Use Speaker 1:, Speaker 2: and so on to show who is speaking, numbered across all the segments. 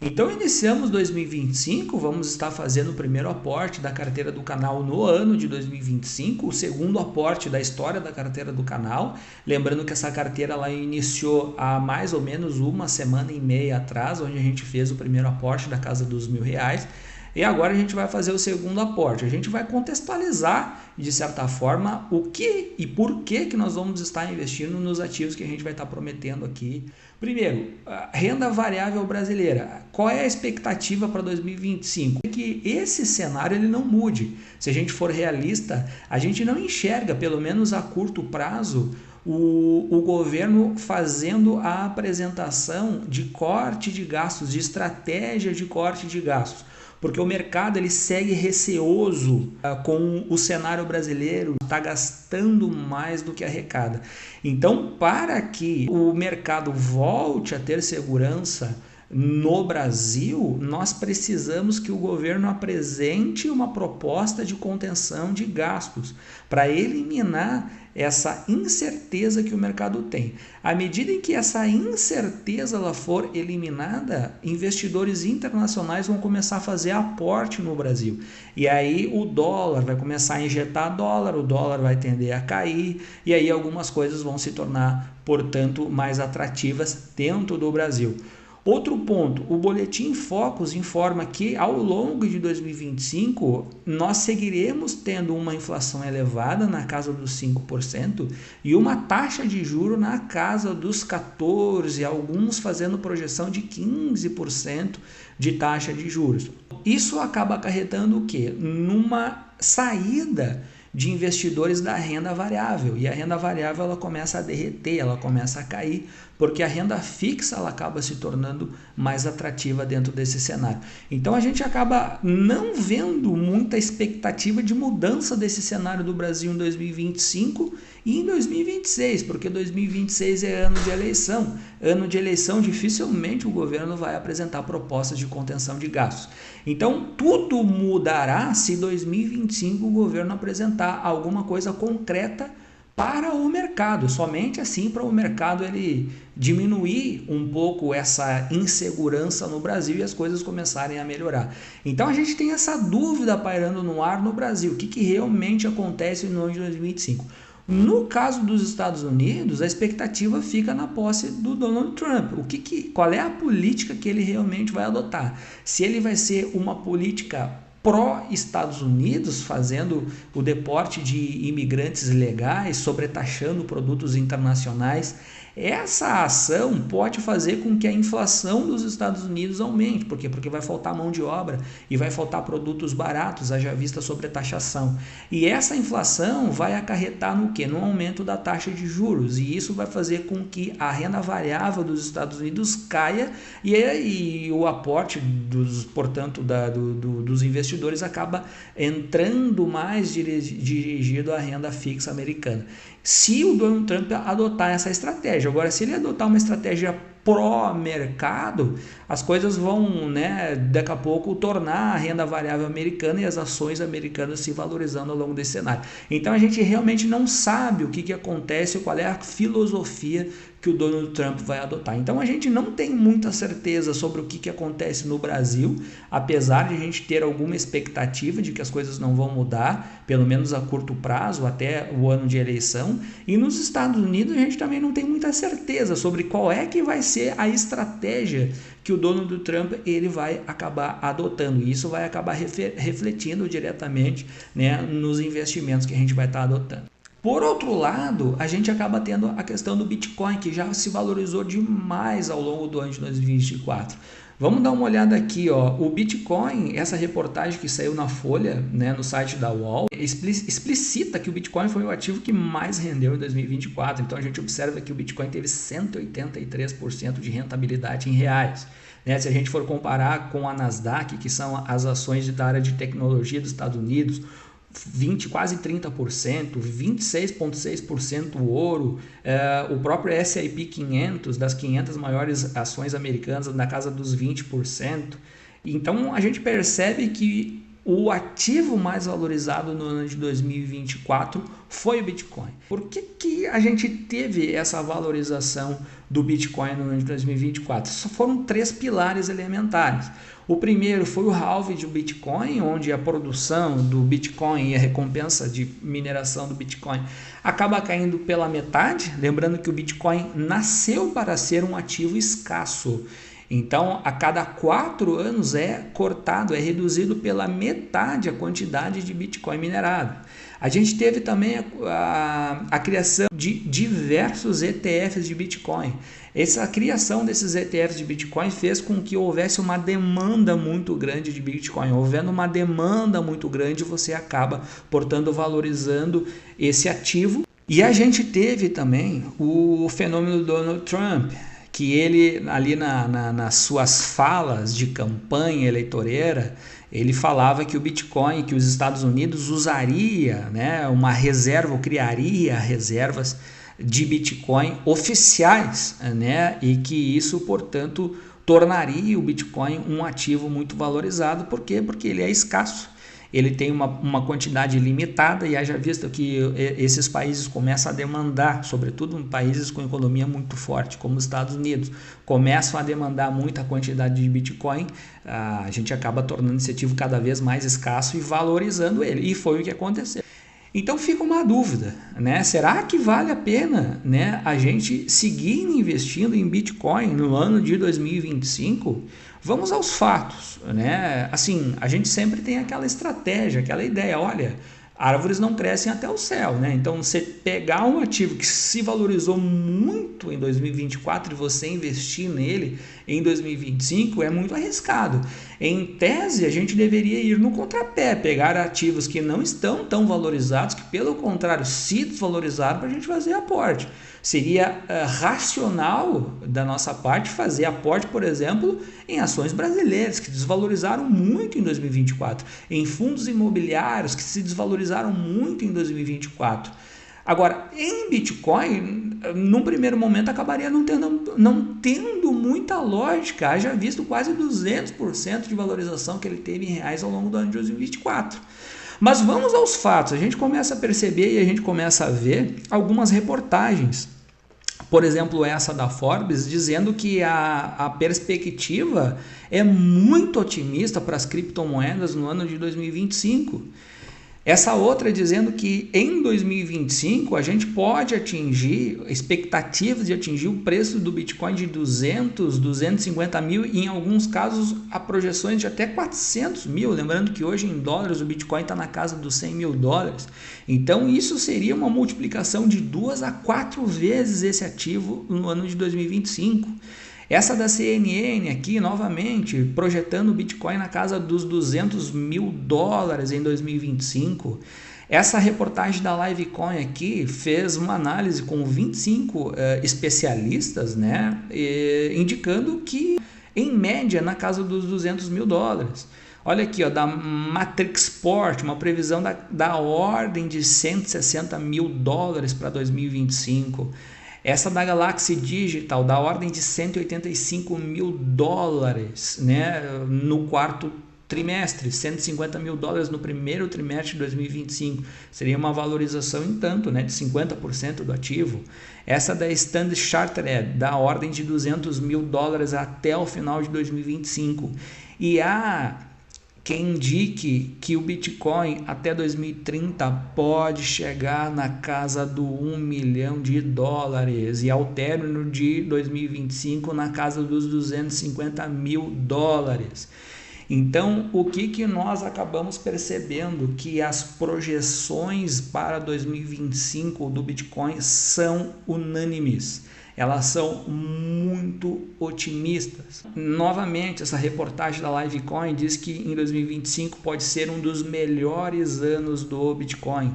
Speaker 1: Então iniciamos 2025, vamos estar fazendo o primeiro aporte da carteira do canal no ano de 2025, o segundo aporte da história da carteira do canal. Lembrando que essa carteira ela iniciou há mais ou menos uma semana e meia atrás, onde a gente fez o primeiro aporte da casa dos R$ 1.000. E agora a gente vai fazer o segundo aporte. A gente vai contextualizar, de certa forma, o que e por que nós vamos estar investindo nos ativos que a gente vai estar prometendo aqui. Primeiro, a renda variável brasileira. Qual é a expectativa para 2025? Que esse cenário ele não mude. Se a gente for realista, a gente não enxerga, pelo menos a curto prazo, o governo fazendo a apresentação de corte de gastos, de estratégia de corte de gastos. Porque o mercado ele segue receoso com o cenário brasileiro, está gastando mais do que arrecada. Então, para que o mercado volte a ter segurança no Brasil, nós precisamos que o governo apresente uma proposta de contenção de gastos para eliminar essa incerteza que o mercado tem. À medida em que essa incerteza ela for eliminada, investidores internacionais vão começar a fazer aporte no Brasil. E aí o dólar vai começar a injetar dólar, o dólar vai tender a cair, e aí algumas coisas vão se tornar, portanto, mais atrativas dentro do Brasil. Outro ponto, o Boletim Focus informa que ao longo de 2025 nós seguiremos tendo uma inflação elevada na casa dos 5% e uma taxa de juros na casa dos 14%, alguns fazendo projeção de 15% de taxa de juros. Isso acaba acarretando o quê? Numa saída de investidores da renda variável, e a renda variável ela começa a derreter, ela começa a cair, porque a renda fixa ela acaba se tornando mais atrativa dentro desse cenário. Então a gente acaba não vendo muita expectativa de mudança desse cenário do Brasil em 2025 e em 2026, porque 2026 é ano de eleição. Ano de eleição, dificilmente o governo vai apresentar propostas de contenção de gastos. Então tudo mudará se 2025 o governo apresentar alguma coisa concreta para o mercado, somente assim para o mercado ele diminuir um pouco essa insegurança no Brasil e as coisas começarem a melhorar. Então a gente tem essa dúvida pairando no ar no Brasil, o que realmente acontece no ano de 2025. No caso dos Estados Unidos, a expectativa fica na posse do Donald Trump. Qual é a política que ele realmente vai adotar? Se ele vai ser uma política pró-Estados Unidos, fazendo o deporte de imigrantes ilegais, sobretaxando produtos internacionais, essa ação pode fazer com que a inflação dos Estados Unidos aumente. Por quê? Porque vai faltar mão de obra e vai faltar produtos baratos, haja vista sobretaxação. E essa inflação vai acarretar no quê? No aumento da taxa de juros. E isso vai fazer com que a renda variável dos Estados Unidos caia e o aporte dos investidores acaba entrando mais dirigido à renda fixa americana. Se o Donald Trump adotar essa estratégia. Agora, se ele adotar uma estratégia pró-mercado, as coisas vão, daqui a pouco tornar a renda variável americana e as ações americanas se valorizando ao longo desse cenário. Então a gente realmente não sabe o que acontece, qual é a filosofia que o Donald Trump vai adotar. Então a gente não tem muita certeza sobre o que acontece no Brasil, apesar de a gente ter alguma expectativa de que as coisas não vão mudar, pelo menos a curto prazo, até o ano de eleição. E nos Estados Unidos a gente também não tem muita certeza sobre qual é que vai ser a estratégia que o Donald Trump ele vai acabar adotando. E isso vai acabar refletindo diretamente, nos investimentos que a gente vai estar adotando. Por outro lado, a gente acaba tendo a questão do Bitcoin, que já se valorizou demais ao longo do ano de 2024. Vamos dar uma olhada aqui, ó. O Bitcoin, essa reportagem que saiu na Folha, no site da UOL, explicita que o Bitcoin foi o ativo que mais rendeu em 2024. Então a gente observa que o Bitcoin teve 183% de rentabilidade em reais. Se a gente for comparar com a Nasdaq, que são as ações da área de tecnologia dos Estados Unidos, quase 30%, 26,6% o ouro, o próprio S&P 500, das 500 maiores ações americanas, na casa dos 20%. Então a gente percebe que o ativo mais valorizado no ano de 2024 foi o Bitcoin. Por que a gente teve essa valorização do Bitcoin no ano de 2024? Só foram 3 pilares elementares. O primeiro foi o halving do Bitcoin, onde a produção do Bitcoin e a recompensa de mineração do Bitcoin acaba caindo pela metade. Lembrando que o Bitcoin nasceu para ser um ativo escasso. Então, a cada 4 anos é cortado, é reduzido pela metade a quantidade de Bitcoin minerado. A gente teve também a criação de diversos ETFs de Bitcoin. Essa criação desses ETFs de Bitcoin fez com que houvesse uma demanda muito grande de Bitcoin. Havendo uma demanda muito grande, você acaba, portanto, valorizando esse ativo. E a gente teve também o fenômeno do Donald Trump, que ele ali nas suas falas de campanha eleitoreira, ele falava que o Bitcoin, que os Estados Unidos usaria, né, uma reserva, ou criaria reservas de Bitcoin oficiais, né, e que isso, portanto, tornaria o Bitcoin um ativo muito valorizado. Por quê? Porque ele é escasso. Ele tem uma quantidade limitada e haja visto que esses países começam a demandar, sobretudo em países com economia muito forte, como os Estados Unidos, começam a demandar muita quantidade de Bitcoin, a gente acaba tornando esse ativo cada vez mais escasso e valorizando ele. E foi o que aconteceu. Então fica uma dúvida, né? Será que vale a pena, né, a gente seguir investindo em Bitcoin no ano de 2025? Vamos aos fatos, né? Assim, a gente sempre tem aquela estratégia, aquela ideia, olha, árvores não crescem até o céu, né? Então, você pegar um ativo que se valorizou muito em 2024 e você investir nele em 2025 é muito arriscado. Em tese, a gente deveria ir no contrapé, pegar ativos que não estão tão valorizados, que pelo contrário se desvalorizaram, para a gente fazer aporte. Seria racional da nossa parte fazer aporte, por exemplo, em ações brasileiras que desvalorizaram muito em 2024, em fundos imobiliários que se desvalorizaram muito em 2024. Agora, em Bitcoin, num primeiro momento acabaria não tendo muita lógica, haja visto quase 200% de valorização que ele teve em reais ao longo do ano de 2024. Mas vamos aos fatos, a gente começa a perceber e a gente começa a ver algumas reportagens. Por exemplo, essa da Forbes, dizendo que a perspectiva é muito otimista para as criptomoedas no ano de 2025. Essa outra dizendo que em 2025 a gente pode atingir, expectativas de atingir o preço do Bitcoin de 200, 250 mil e em alguns casos a projeções de até 400 mil. Lembrando que hoje em dólares o Bitcoin está na casa dos 100 mil dólares. Então isso seria uma multiplicação de 2 a 4 vezes esse ativo no ano de 2025. Essa da CNN aqui, novamente, projetando o Bitcoin na casa dos 200 mil dólares em 2025. Essa reportagem da Livecoin aqui fez uma análise com 25 especialistas, né, indicando que, em média, na casa dos 200 mil dólares. Olha aqui, ó, da Matrixport, uma previsão da ordem de 160 mil dólares para 2025. Essa da Galaxy Digital, da ordem de 185 mil dólares, né, no quarto trimestre, 150 mil dólares no primeiro trimestre de 2025. Seria uma valorização em tanto, né, de 50% do ativo. Essa da Standard Chartered, da ordem de 200 mil dólares até o final de 2025. E quem indique que o Bitcoin até 2030 pode chegar na casa do 1 milhão de dólares e ao término de 2025 na casa dos 250 mil dólares. Então, o que nós acabamos percebendo? Que as projeções para 2025 do Bitcoin são unânimes. Elas são muito otimistas. Novamente, essa reportagem da Livecoin diz que em 2025 pode ser um dos melhores anos do Bitcoin.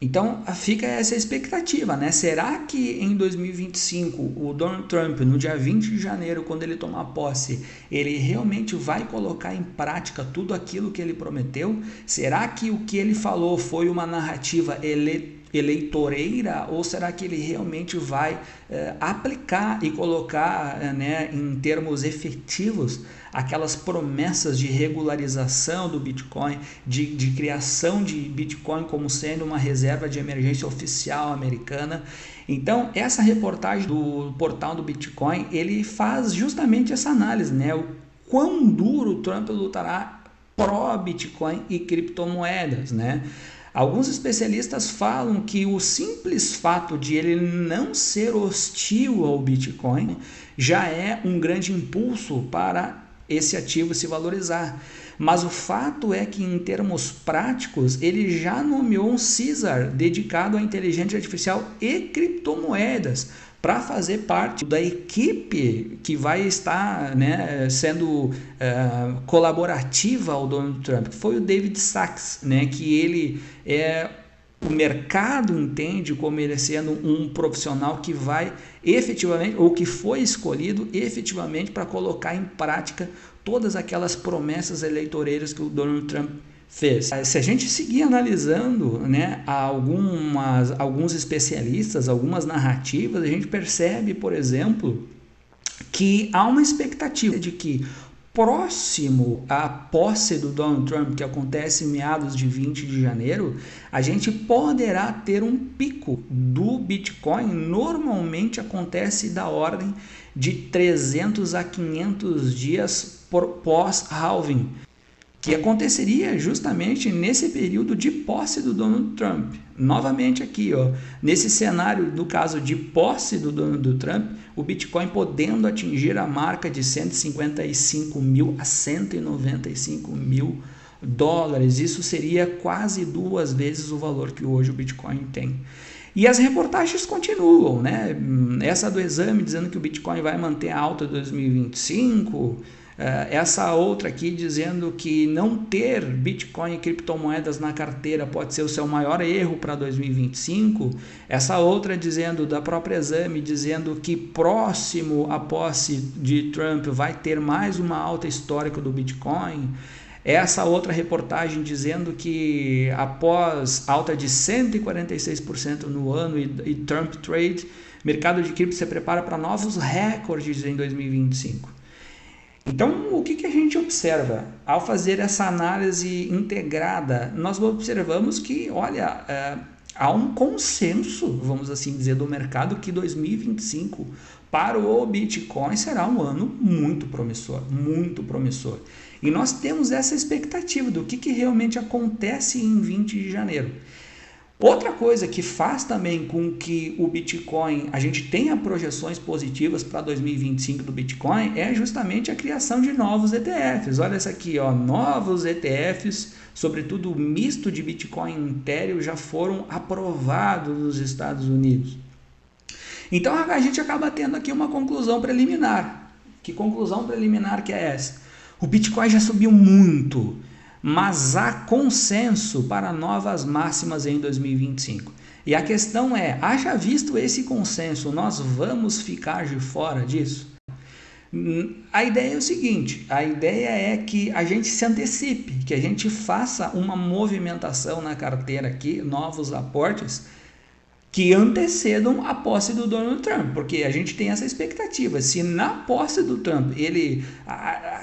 Speaker 1: Então fica essa expectativa, né? Será que em 2025 o Donald Trump, no dia 20 de janeiro, quando ele tomar posse, ele realmente vai colocar em prática tudo aquilo que ele prometeu? Será que o que ele falou foi uma narrativa eleitoreira, ou será que ele realmente vai aplicar e colocar em termos efetivos aquelas promessas de regularização do Bitcoin, de criação de Bitcoin como sendo uma reserva de emergência oficial americana? Então, essa reportagem do portal do Bitcoin, ele faz justamente essa análise, o quão duro o Trump lutará pró-Bitcoin e criptomoedas, Alguns especialistas falam que o simples fato de ele não ser hostil ao Bitcoin já é um grande impulso para esse ativo se valorizar. Mas o fato é que, em termos práticos, ele já nomeou um Caesar dedicado à inteligência artificial e criptomoedas para fazer parte da equipe que vai estar sendo colaborativa ao Donald Trump. Foi o David Sachs, que ele o mercado entende como ele sendo um profissional que vai efetivamente, ou que foi escolhido efetivamente para colocar em prática todas aquelas promessas eleitoreiras que o Donald Trump fez. Se a gente seguir analisando alguns especialistas, algumas narrativas, a gente percebe, por exemplo, que há uma expectativa de que próximo à posse do Donald Trump, que acontece em meados de 20 de janeiro, a gente poderá ter um pico do Bitcoin. Normalmente acontece da ordem de 300 a 500 dias pós-halving, que aconteceria justamente nesse período de posse do Donald Trump. Novamente aqui, nesse cenário, no caso de posse do Donald Trump, o Bitcoin podendo atingir a marca de 155 mil a 195 mil dólares. Isso seria quase 2 vezes o valor que hoje o Bitcoin tem. E as reportagens continuam, Essa do exame dizendo que o Bitcoin vai manter a alta em 2025, essa outra aqui dizendo que não ter Bitcoin e criptomoedas na carteira pode ser o seu maior erro para 2025. Essa outra dizendo, da própria exame, dizendo que próximo à posse de Trump vai ter mais uma alta histórica do Bitcoin. Essa outra reportagem dizendo que após alta de 146% no ano e Trump Trade, mercado de cripto se prepara para novos recordes em 2025. Então, o que a gente observa? Ao fazer essa análise integrada, nós observamos que, há um consenso, vamos assim dizer, do mercado que 2025 para o Bitcoin será um ano muito promissor, muito promissor. E nós temos essa expectativa do que realmente acontece em 20 de janeiro. Outra coisa que faz também com que o Bitcoin, a gente tenha projeções positivas para 2025 do Bitcoin, é justamente a criação de novos ETFs. Olha essa aqui, novos ETFs, sobretudo misto de Bitcoin e Ethereum, já foram aprovados nos Estados Unidos. Então a gente acaba tendo aqui uma conclusão preliminar. Que conclusão preliminar que é essa? O Bitcoin já subiu muito, mas há consenso para novas máximas em 2025. E a questão é, haja visto esse consenso, nós vamos ficar de fora disso? A ideia é o seguinte, a ideia é que a gente se antecipe, que a gente faça uma movimentação na carteira aqui, novos aportes, que antecedam a posse do Donald Trump, porque a gente tem essa expectativa. Se na posse do Trump,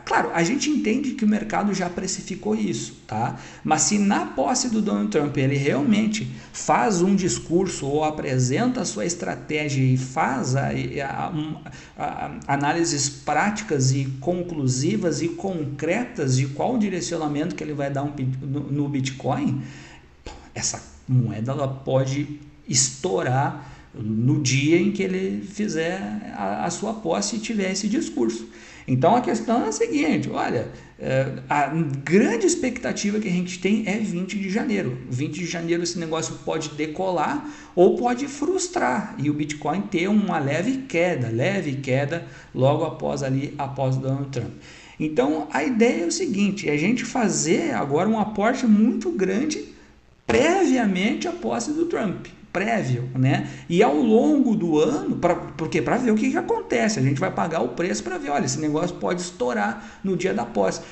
Speaker 1: claro, a gente entende que o mercado já precificou isso, tá? Mas se na posse do Donald Trump ele realmente faz um discurso ou apresenta a sua estratégia e faz análises práticas e conclusivas e concretas de qual direcionamento que ele vai dar no Bitcoin, essa moeda ela pode estourar no dia em que ele fizer a sua posse e tiver esse discurso. Então a questão é a seguinte, a grande expectativa que a gente tem é 20 de janeiro. 20 de janeiro esse negócio pode decolar ou pode frustrar e o Bitcoin ter uma leve queda logo após Donald Trump. Então a ideia é o seguinte, a gente fazer agora um aporte muito grande previamente à posse do Trump. Prévio, E ao longo do ano, para ver o que acontece, a gente vai pagar o preço para ver, esse negócio pode estourar no dia da posse.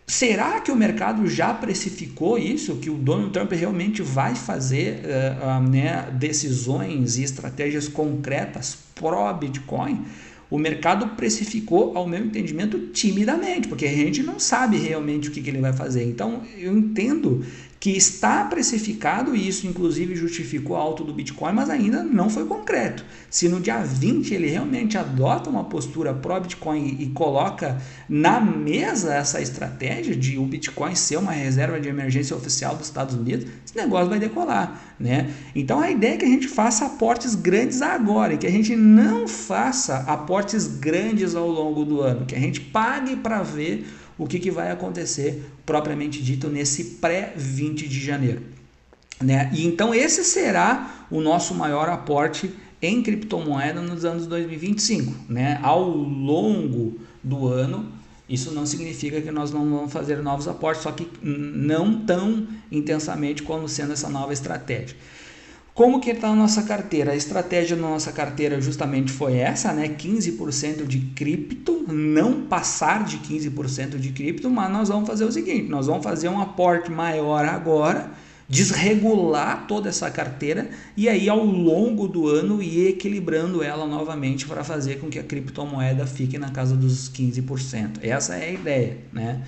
Speaker 1: Será que o mercado já precificou isso, que o Donald Trump realmente vai fazer né, decisões e estratégias concretas pró-Bitcoin? O mercado precificou, ao meu entendimento, timidamente, porque a gente não sabe realmente o que ele vai fazer. Então, eu entendo que está precificado, e isso inclusive justificou a alta do Bitcoin, mas ainda não foi concreto. Se no dia 20 ele realmente adota uma postura pró-Bitcoin e coloca na mesa essa estratégia de o Bitcoin ser uma reserva de emergência oficial dos Estados Unidos, esse negócio vai decolar, né? Então a ideia é que a gente faça aportes grandes agora e que a gente não faça aportes grandes ao longo do ano, que a gente pague para ver o que vai acontecer propriamente dito nesse pré-20 de janeiro. Né? E então esse será o nosso maior aporte em criptomoeda nos anos 2025. Né? Ao longo do ano, isso não significa que nós não vamos fazer novos aportes, só que não tão intensamente como sendo essa nova estratégia. Como que está a nossa carteira? A estratégia na nossa carteira justamente foi essa, né? 15% de cripto, não passar de 15% de cripto, mas nós vamos fazer o seguinte, nós vamos fazer um aporte maior agora, desregular toda essa carteira e aí ao longo do ano ir equilibrando ela novamente para fazer com que a criptomoeda fique na casa dos 15%. Essa é a ideia, né?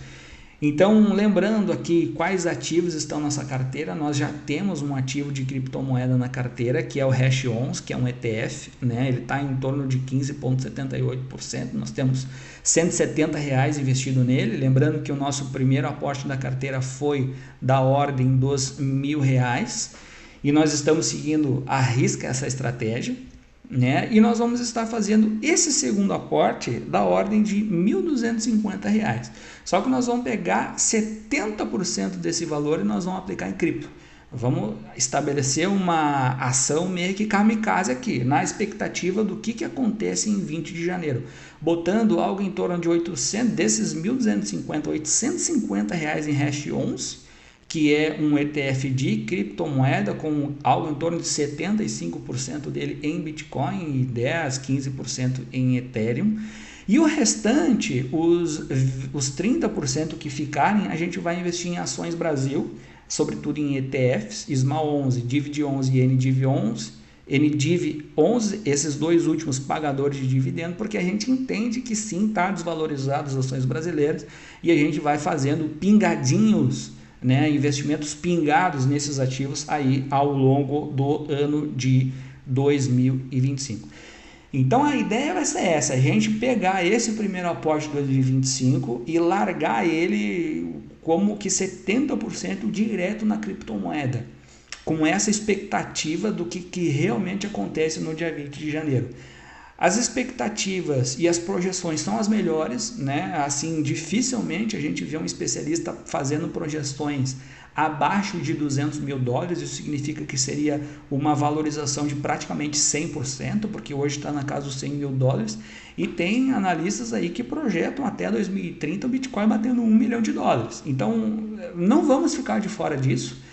Speaker 1: Então, lembrando aqui quais ativos estão nessa carteira, nós já temos um ativo de criptomoeda na carteira, que é o Hash11, que é um ETF, né? Ele está em torno de 15,78%, nós temos R$170 investido nele, lembrando que o nosso primeiro aporte da carteira foi da ordem dos R$1.000, e nós estamos seguindo à risca essa estratégia. Né? E nós vamos estar fazendo esse segundo aporte da ordem de R$1.250. Só que nós vamos pegar 70% desse valor e nós vamos aplicar em cripto. Vamos estabelecer uma ação meio que kamikaze aqui, na expectativa do que acontece em 20 de janeiro. Botando algo em torno de 800, desses 1.250, R$850 em Hash11, que é um ETF de criptomoeda com algo em torno de 75% dele em Bitcoin e 10, 15% em Ethereum. E o restante, os 30% que ficarem, a gente vai investir em ações Brasil, sobretudo em ETFs, SMAL11, DIVD11 e NDIV11. NDIV11, esses dois últimos pagadores de dividendo, porque a gente entende que sim, está desvalorizado as ações brasileiras e a gente vai fazendo pingadinhos, né, investimentos pingados nesses ativos aí ao longo do ano de 2025. Então a ideia vai ser essa, a gente pegar esse primeiro aporte de 2025 e largar ele como que 70% direto na criptomoeda, com essa expectativa do que realmente acontece no dia 20 de janeiro. As expectativas e as projeções são as melhores, né? Assim, dificilmente a gente vê um especialista fazendo projeções abaixo de $200 mil, isso significa que seria uma valorização de praticamente 100%, porque hoje está na casa dos $100 mil, e tem analistas aí que projetam até 2030 o Bitcoin batendo $1 milhão. Então, não vamos ficar de fora disso.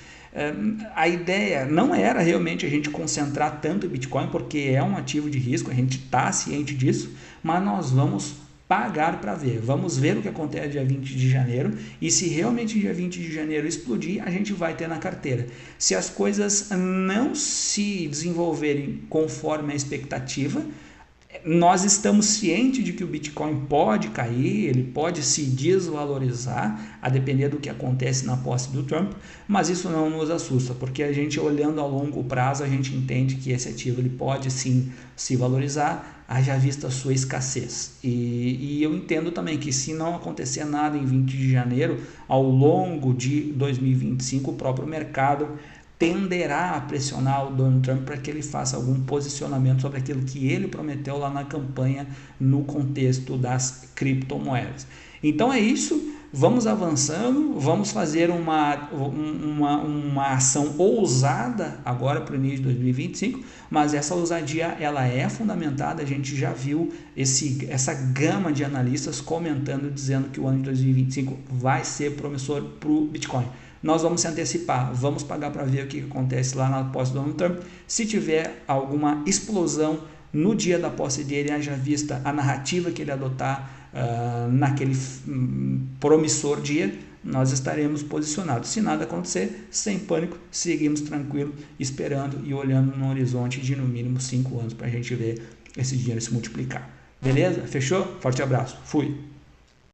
Speaker 1: A ideia não era realmente a gente concentrar tanto em Bitcoin, porque é um ativo de risco, a gente está ciente disso, mas nós vamos pagar para ver. Vamos ver o que acontece dia 20 de janeiro e se realmente dia 20 de janeiro explodir, a gente vai ter na carteira. Se as coisas não se desenvolverem conforme a expectativa, nós estamos cientes de que o Bitcoin pode cair, ele pode se desvalorizar, a depender do que acontece na posse do Trump, mas isso não nos assusta, porque a gente olhando a longo prazo, a gente entende que esse ativo ele pode sim se valorizar, haja vista a sua escassez. E eu entendo também que se não acontecer nada em 20 de janeiro, ao longo de 2025, o próprio mercado tenderá a pressionar o Donald Trump para que ele faça algum posicionamento sobre aquilo que ele prometeu lá na campanha no contexto das criptomoedas. Então é isso, vamos avançando, vamos fazer uma ação ousada agora para o início de 2025, mas essa ousadia ela é fundamentada, a gente já viu essa gama de analistas comentando, dizendo que o ano de 2025 vai ser promissor para o Bitcoin. Nós vamos se antecipar, vamos pagar para ver o que acontece lá na posse do Donald Trump. Se tiver alguma explosão no dia da posse dele, haja vista a narrativa que ele adotar naquele promissor dia, nós estaremos posicionados. Se nada acontecer, sem pânico, seguimos tranquilo, esperando e olhando no horizonte de no mínimo 5 anos para a gente ver esse dinheiro se multiplicar. Beleza? Fechou? Forte abraço. Fui!